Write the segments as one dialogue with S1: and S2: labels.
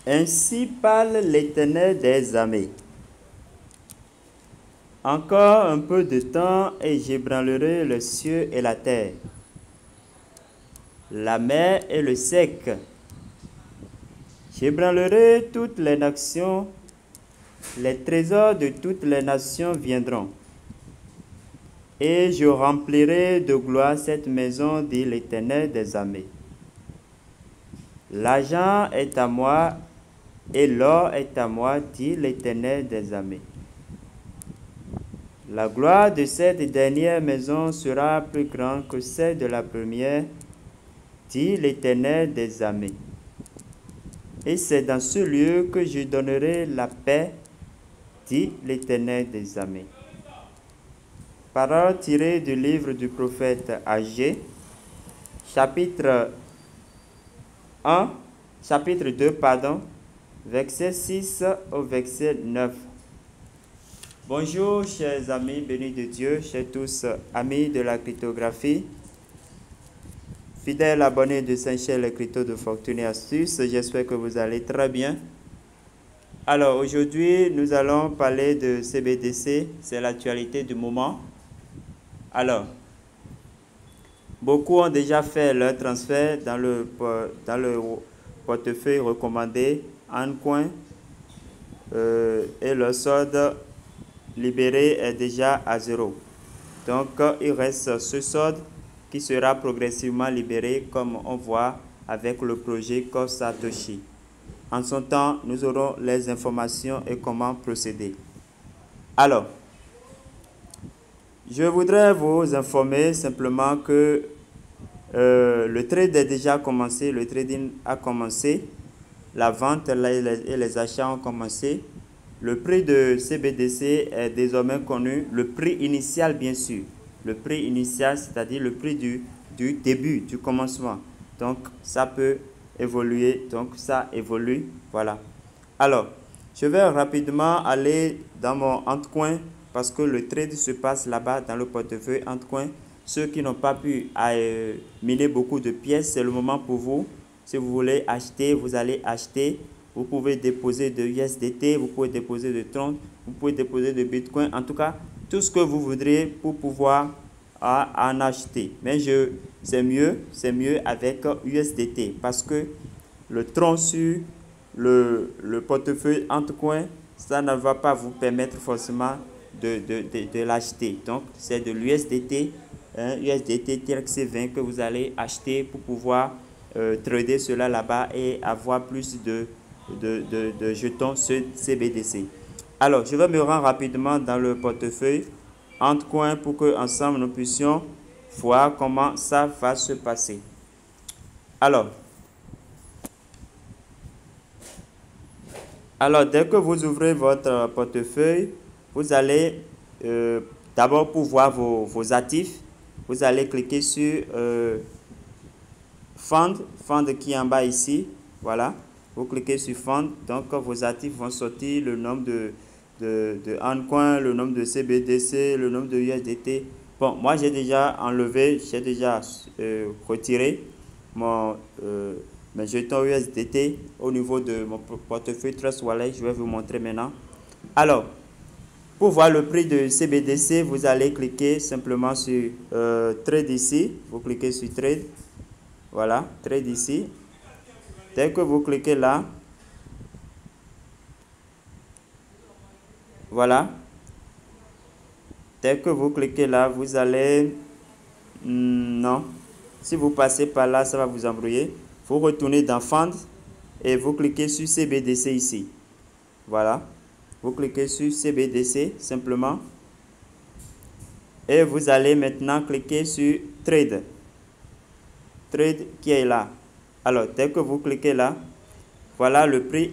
S1: Ainsi parle l'Éternel des armées. Encore un peu de temps et j'ébranlerai le ciel et la terre, la mer et le sec. J'ébranlerai toutes les nations, les trésors de toutes les nations viendront. Et je remplirai de gloire cette maison, dit l'Éternel des armées. L'argent est à moi et l'or est à moi, dit l'Éternel des armées. La gloire de cette dernière maison sera plus grande que celle de la première, dit l'Éternel des armées. Et c'est dans ce lieu que je donnerai la paix, dit l'Éternel des armées. Parole tirée du livre du prophète Agé, chapitre 2, verset 6 au verset 9. Bonjour, chers amis bénis de Dieu, chers tous amis de la cryptographie, fidèles abonnés de Saint-Cher, le crypto de Fortune et Astuces, j'espère que vous allez très bien. Alors, aujourd'hui, nous allons parler de CBDC, c'est l'actualité du moment. Alors, beaucoup ont déjà fait leur transfert dans le portefeuille recommandé Ancoin et leur solde libéré est déjà à 0. Donc, il reste ce solde qui sera progressivement libéré comme on voit avec le projet Core Satoshi. En son temps, nous aurons les informations et comment procéder. Alors, je voudrais vous informer simplement que le trade est déjà commencé, le trading a commencé, la vente et les achats ont commencé. Le prix de CBDC est désormais connu, le prix initial bien sûr. Le prix initial, c'est-à-dire le prix du début, du commencement. Donc, ça peut évoluer, donc ça évolue, voilà. Alors, je vais rapidement aller dans mon altcoin parce que le trade se passe là-bas dans le portefeuille altcoin. Ceux qui n'ont pas pu miner beaucoup de pièces, c'est le moment pour vous. Si vous voulez acheter, vous allez acheter. Vous pouvez déposer de USDT, vous pouvez déposer de Tron, vous pouvez déposer de Bitcoin. En tout cas, tout ce que vous voudrez pour pouvoir en acheter. Mais c'est mieux avec USDT parce que le Tron sur le portefeuille altcoin, ça ne va pas vous permettre forcément de l'acheter. Donc, c'est de l'USDT, USDT TRC20 que vous allez acheter pour pouvoir trader cela là-bas et avoir plus de jetons CBDC. Alors, je vais me rendre rapidement dans le portefeuille altcoin pour que ensemble nous puissions voir comment ça va se passer. Alors, dès que vous ouvrez votre portefeuille, vous allez d'abord pour voir vos actifs, vous allez cliquer sur Fund qui est en bas ici, voilà. Vous cliquez sur Fund, donc vos actifs vont sortir le nombre de Ancoin, le nombre de CBDC, le nombre de USDT. Bon, moi j'ai déjà enlevé, j'ai déjà retiré mes jetons USDT au niveau de mon portefeuille Trust Wallet. Je vais vous montrer maintenant. Alors, pour voir le prix de CBDC, vous allez cliquer simplement sur Trade ici. Vous cliquez sur Trade. Voilà, Trade ici. Dès que vous cliquez là, voilà. Dès que vous cliquez là, vous allez... non. Si vous passez par là, ça va vous embrouiller. Vous retournez dans Fund et vous cliquez sur CBDC ici. Voilà. Vous cliquez sur CBDC simplement. Et vous allez maintenant cliquer sur Trade. Trade qui est là. Alors, dès que vous cliquez là, voilà le prix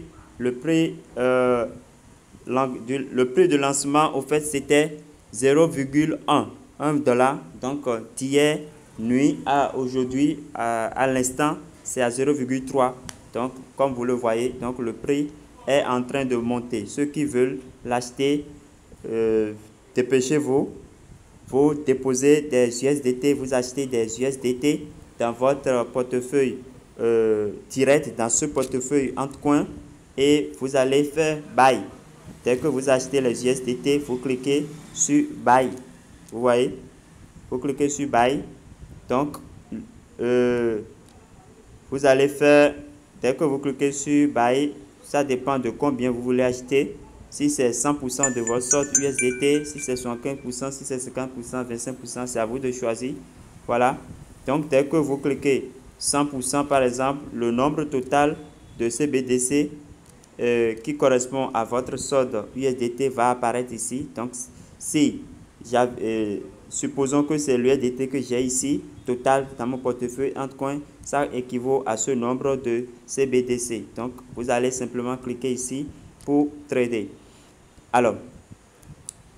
S1: de lancement. Au fait, c'était 0,1 $. Donc, d'hier nuit à aujourd'hui, à l'instant, c'est à 0,3. Donc, comme vous le voyez, donc le prix est en train de monter. Ceux qui veulent l'acheter, dépêchez-vous. Vous déposez des USDT, vous achetez des USDT dans votre portefeuille direct, dans ce portefeuille altcoin. et vous allez faire Buy. Dès que vous achetez les USDT, vous cliquez sur Buy. Vous voyez? Vous cliquez sur Buy. Donc, vous allez faire, dès que vous cliquez sur Buy, ça dépend de combien vous voulez acheter. Si c'est 100% de votre sorte USDT, si c'est 75%, si c'est 50%, 25%, c'est à vous de choisir. Voilà. Donc, dès que vous cliquez 100% par exemple, le nombre total de CBDC qui correspond à votre solde USDT va apparaître ici. Donc, si supposons que c'est l'USDT que j'ai ici, total dans mon portefeuille en coin, ça équivaut à ce nombre de CBDC. Donc, vous allez simplement cliquer ici pour trader. Alors,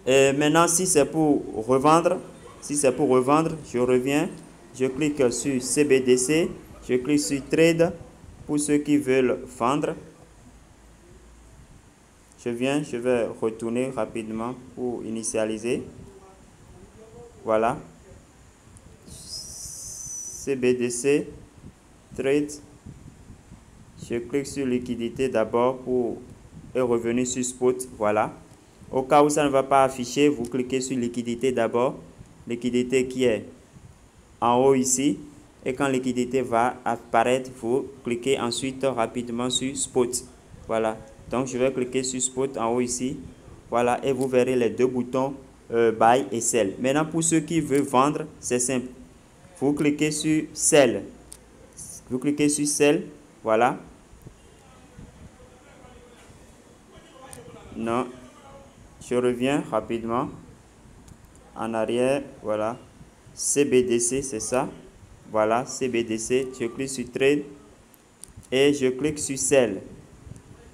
S1: maintenant, si c'est pour revendre, je reviens, je clique sur CBDC, je clique sur Trade pour ceux qui veulent vendre. Je vais retourner rapidement pour initialiser. Voilà. CBDC, Trade. Je clique sur liquidité d'abord pour et revenir sur Spot. Voilà. Au cas où ça ne va pas afficher, vous cliquez sur liquidité d'abord. Liquidité qui est en haut ici. Et quand liquidité va apparaître, vous cliquez ensuite rapidement sur Spot. Voilà. Donc, je vais cliquer sur Spot en haut ici. Voilà. Et vous verrez les deux boutons Buy et Sell. Maintenant, pour ceux qui veulent vendre, c'est simple. Vous cliquez sur Sell. Vous cliquez sur Sell. Voilà. Non. Je reviens rapidement. En arrière. Voilà. CBDC, c'est ça. Voilà. CBDC. Je clique sur Trade. Et je clique sur Sell.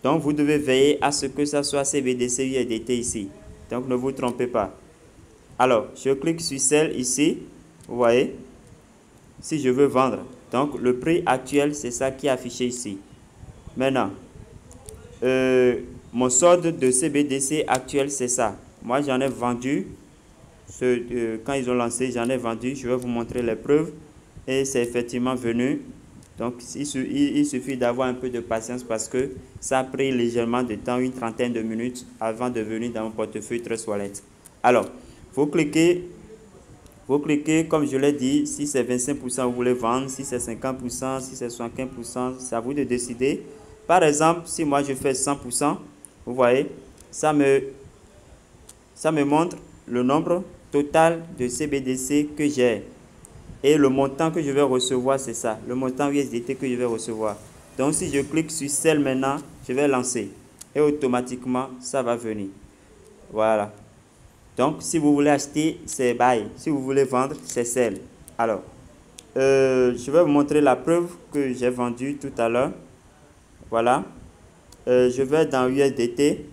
S1: Donc, vous devez veiller à ce que ça soit CBDC USDT ici. Donc, ne vous trompez pas. Alors, je clique sur Sell ici. Vous voyez. Si je veux vendre. Donc, le prix actuel, c'est ça qui est affiché ici. Maintenant, mon solde de CBDC actuel, c'est ça. Moi, j'en ai vendu. Quand ils ont lancé, j'en ai vendu. Je vais vous montrer les preuves. Et c'est effectivement venu. Donc, il suffit d'avoir un peu de patience parce que ça a pris légèrement de temps, une trentaine de minutes avant de venir dans mon portefeuille Trust Wallet. Alors, vous cliquez, comme je l'ai dit, si c'est 25%, vous voulez vendre, si c'est 50%, si c'est 75%, c'est à vous de décider. Par exemple, si moi je fais 100%, vous voyez, ça me montre le nombre total de CBDC que j'ai. Et le montant que je vais recevoir, c'est ça. Le montant USDT que je vais recevoir. Donc, si je clique sur Sell maintenant, je vais lancer. Et automatiquement, ça va venir. Voilà. Donc, si vous voulez acheter, c'est Buy. Si vous voulez vendre, c'est Sell. Alors, je vais vous montrer la preuve que j'ai vendue tout à l'heure. Voilà. Je vais dans USDT.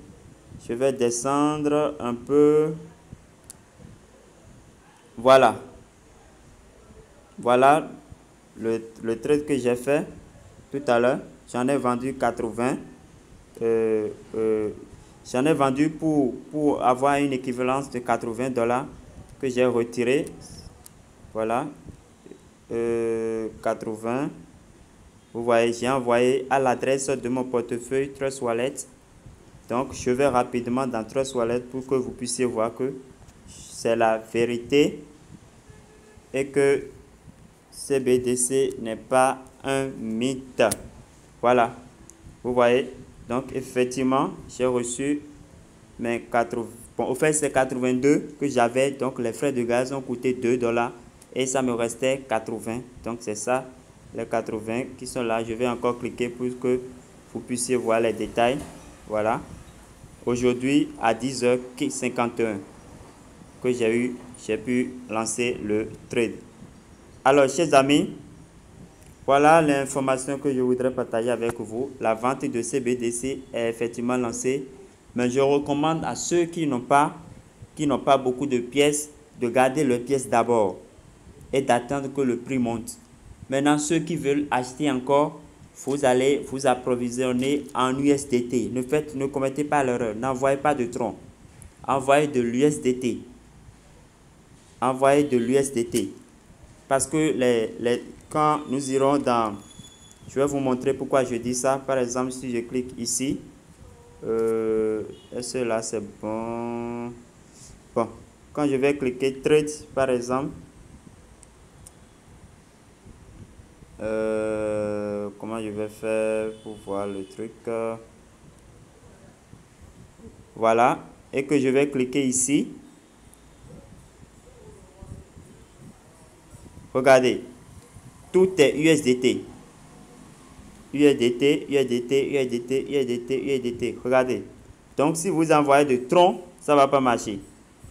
S1: Je vais descendre un peu. Voilà. Voilà le trade que j'ai fait tout à l'heure. J'en ai vendu 80. J'en ai vendu pour avoir une équivalence de 80 $ que j'ai retiré. Voilà. 80. Vous voyez, j'ai envoyé à l'adresse de mon portefeuille Trust Wallet. Donc, je vais rapidement dans Trust Wallet pour que vous puissiez voir que c'est la vérité et que CBDC n'est pas un mythe. Voilà. Vous voyez. Donc, effectivement, j'ai reçu mes 80. Bon, au fait, c'est 82 que j'avais. Donc, les frais de gaz ont coûté 2 $ et ça me restait 80. Donc, c'est ça, les 80 qui sont là. Je vais encore cliquer pour que vous puissiez voir les détails. Voilà. Aujourd'hui, à 10h51 que j'ai pu lancer le trade. Alors, chers amis, voilà l'information que je voudrais partager avec vous. La vente de CBDC est effectivement lancée, mais je recommande à ceux qui n'ont pas beaucoup de pièces de garder leurs pièces d'abord et d'attendre que le prix monte. Maintenant, ceux qui veulent acheter encore, vous allez vous approvisionner en USDT. Ne commettez pas l'erreur, n'envoyez pas de tronc. Envoyez de l'USDT. Envoyez de l'USDT. Parce que quand nous irons dans... Je vais vous montrer pourquoi je dis ça. Par exemple, si je clique ici, Est-ce que là c'est bon? Bon, quand je vais cliquer Trade par exemple, comment je vais faire pour voir le truc? Voilà, et que je vais cliquer ici. Regardez, tout est USDT. USDT, USDT, USDT, USDT, USDT. Regardez. Donc, si vous envoyez de Tron, ça ne va pas marcher.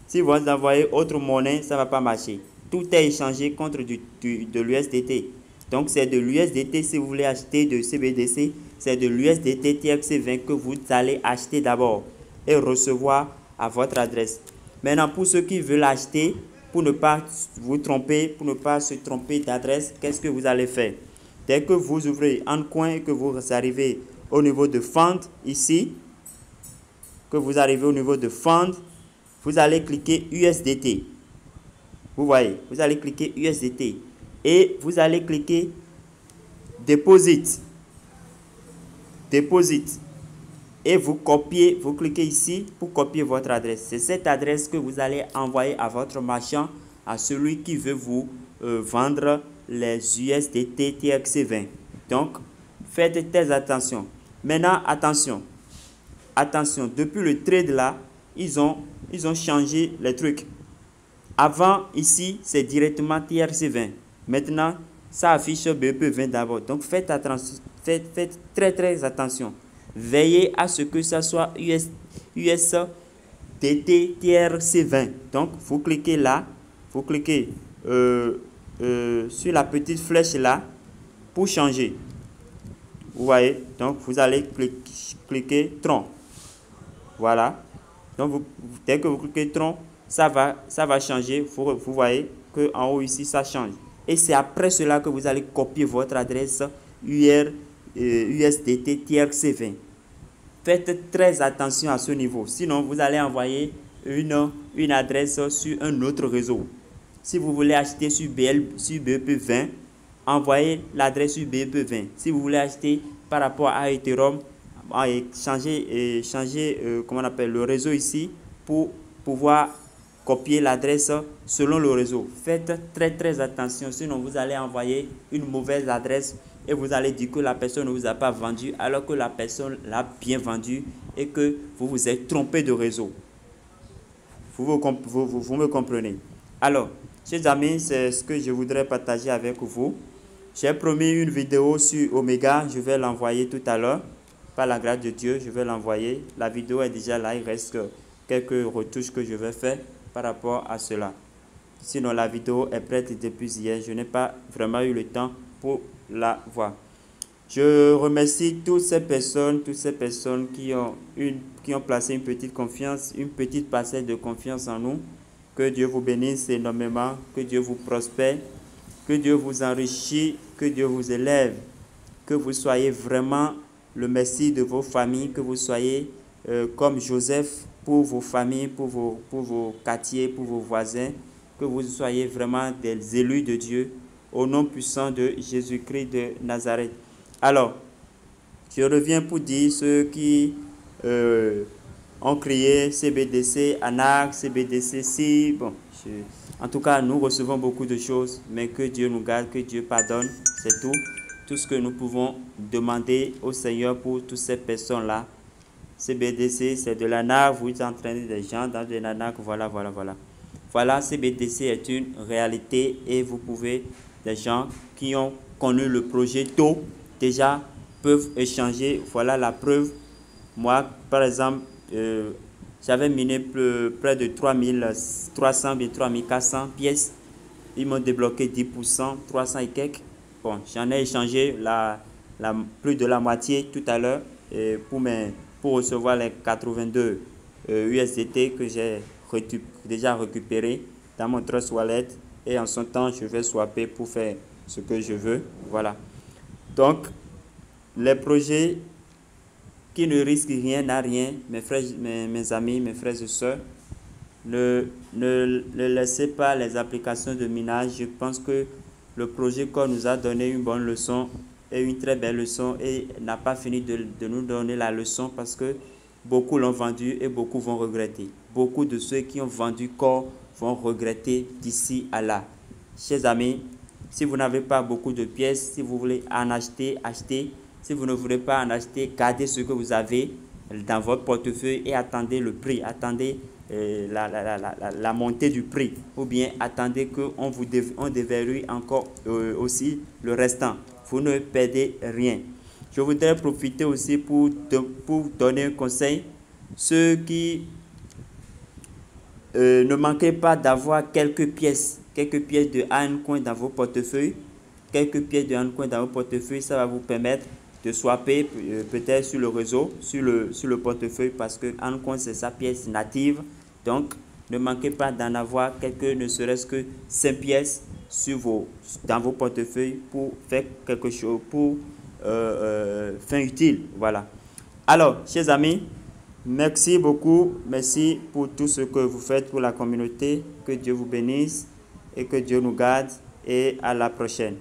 S1: Si vous envoyez autre monnaie, ça ne va pas marcher. Tout est échangé contre de l'USDT. Donc, c'est de l'USDT si vous voulez acheter de CBDC. C'est de l'USDT TRC20 que vous allez acheter d'abord et recevoir à votre adresse. Maintenant, pour ceux qui veulent acheter, pour ne pas vous tromper, pour ne pas se tromper d'adresse, qu'est-ce que vous allez faire? Dès que vous ouvrez un coin et que vous arrivez au niveau de Fund, ici, que vous arrivez au niveau de Fund, vous allez cliquer USDT. Vous voyez, vous allez cliquer USDT et vous allez cliquer Deposit. Deposit. Et vous copiez, vous cliquez ici pour copier votre adresse. C'est cette adresse que vous allez envoyer à votre marchand, à celui qui veut vous vendre les USDT TRC20. Donc, faites très attention. Maintenant, attention. Attention, depuis le trade là, ils ont changé les trucs. Avant, ici, c'est directement TRC20. Maintenant, ça affiche BEP20 d'abord. Donc, faites très attention. Veillez à ce que ça soit USDT TRC20. Donc, vous cliquez là. Vous cliquez sur la petite flèche là pour changer. Vous voyez, donc vous allez cliquer Tron. Voilà. Donc dès que vous cliquez Tron, ça va changer. Vous voyez que en haut ici ça change. Et c'est après cela que vous allez copier votre adresse USDT TRC20. Faites très attention à ce niveau. Sinon, vous allez envoyer une adresse sur un autre réseau. Si vous voulez acheter sur BEP20, envoyez l'adresse sur BEP20. Si vous voulez acheter par rapport à Ethereum, changer comment on appelle le réseau ici pour pouvoir copier l'adresse selon le réseau. Faites très attention, sinon vous allez envoyer une mauvaise adresse et vous allez dire que la personne ne vous a pas vendu alors que la personne l'a bien vendu et que vous vous êtes trompé de réseau. Vous me comprenez? Alors, chers amis, c'est ce que je voudrais partager avec vous. J'ai promis une vidéo sur Omega, je vais l'envoyer tout à l'heure. Par la grâce de Dieu, je vais l'envoyer. La vidéo est déjà là, il reste quelques retouches que je vais faire par rapport à cela. Sinon, la vidéo est prête depuis hier. Je n'ai pas vraiment eu le temps pour la voir. Je remercie toutes ces personnes qui ont placé une petite confiance, une petite parcelle de confiance en nous. Que Dieu vous bénisse énormément, que Dieu vous prospère, que Dieu vous enrichisse, que Dieu vous élève, que vous soyez vraiment le Messie de vos familles, que vous soyez comme Joseph pour vos familles, pour vos quartiers, pour vos voisins, que vous soyez vraiment des élus de Dieu, au nom puissant de Jésus-Christ de Nazareth. Alors, je reviens pour dire ceux qui ont crié CBDC, ANAC, CBDC, si, bon, en tout cas, nous recevons beaucoup de choses, mais que Dieu nous garde, que Dieu pardonne, c'est tout. Tout ce que nous pouvons demander au Seigneur pour toutes ces personnes-là. CBDC, c'est de l'ANAC, vous entraînez des gens dans de l'ANAC, voilà. Voilà, CBDC est une réalité et vous pouvez, des gens qui ont connu le projet tôt, déjà peuvent échanger. Voilà la preuve. Moi, par exemple, j'avais miné près de 3300 bien 3400 pièces. Ils m'ont débloqué 10%, 300 et quelques. Bon, j'en ai échangé plus de la moitié tout à l'heure pour recevoir les 82 USDT que j'ai déjà récupéré dans mon Trust Wallet. Et en son temps, je vais swapper pour faire ce que je veux. Voilà. Donc, les projets qui ne risquent rien à rien, mes amis, mes frères et sœurs, ne laissez pas les applications de minage. Je pense que le projet qu'on nous a donné une bonne leçon et une très belle leçon et n'a pas fini de nous donner la leçon parce que beaucoup l'ont vendu et beaucoup vont regretter. Beaucoup de ceux qui ont vendu corps vont regretter d'ici à là. Chers amis, si vous n'avez pas beaucoup de pièces, si vous voulez en acheter, achetez. Si vous ne voulez pas en acheter, gardez ce que vous avez dans votre portefeuille et attendez le prix. Attendez la montée du prix. Ou bien attendez qu'on déverrouille encore aussi le restant. Vous ne perdez rien. Je voudrais profiter aussi pour donner un conseil. Ceux qui ne manquez pas d'avoir quelques pièces de Coin dans vos portefeuilles. Quelques pièces de Coin dans vos portefeuilles, ça va vous permettre de swapper peut-être sur le réseau, sur le portefeuille, parce que Coin c'est sa pièce native. Donc, ne manquez pas d'en avoir quelques, ne serait-ce que 5 pièces dans vos portefeuilles pour faire quelque chose, pour fin utile. Voilà. Alors, chers amis, merci beaucoup. Merci pour tout ce que vous faites pour la communauté. Que Dieu vous bénisse et que Dieu nous garde. Et à la prochaine.